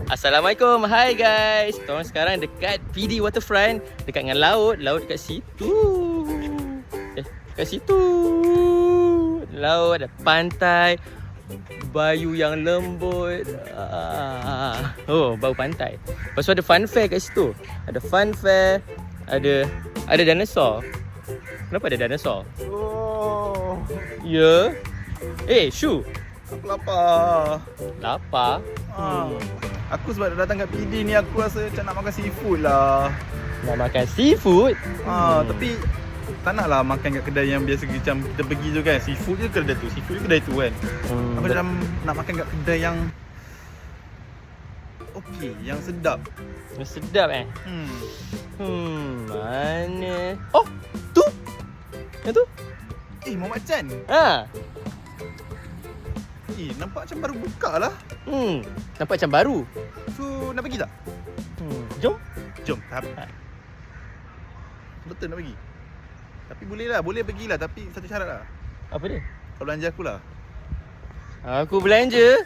Assalamualaikum, hai guys. Kita orang sekarang dekat PD Waterfront, dekat dengan laut dekat situ. Dekat situ. Laut, ada pantai, bayu yang lembut. Oh, bau pantai. Lepas tu ada fun fair kat situ. Ada fun fair, ada dinosaur. Kenapa ada dinosaur? Oh, Ya. Shu, aku lapar. lapar. Aku sebab dah datang kat PD ni, aku rasa macam nak makan seafood lah. Nak makan seafood? Tapi tak nak lah makan kat kedai yang biasa macam kita pergi tu kan. Seafood je kedai tu, seafood je kedai tu kan. Aku dalam nak makan kat kedai yang okey, yang sedap. Sedap mana? Oh, tu. Yang tu. Muhammad Chan. Nampak macam baru buka lah. Nampak macam baru. So, nak pergi tak? Jom. Jom. Betul nak pergi. Tapi boleh lah, boleh pergilah. Tapi satu syarat lah. Apa dia? Kau belanja aku lah. Aku belanja.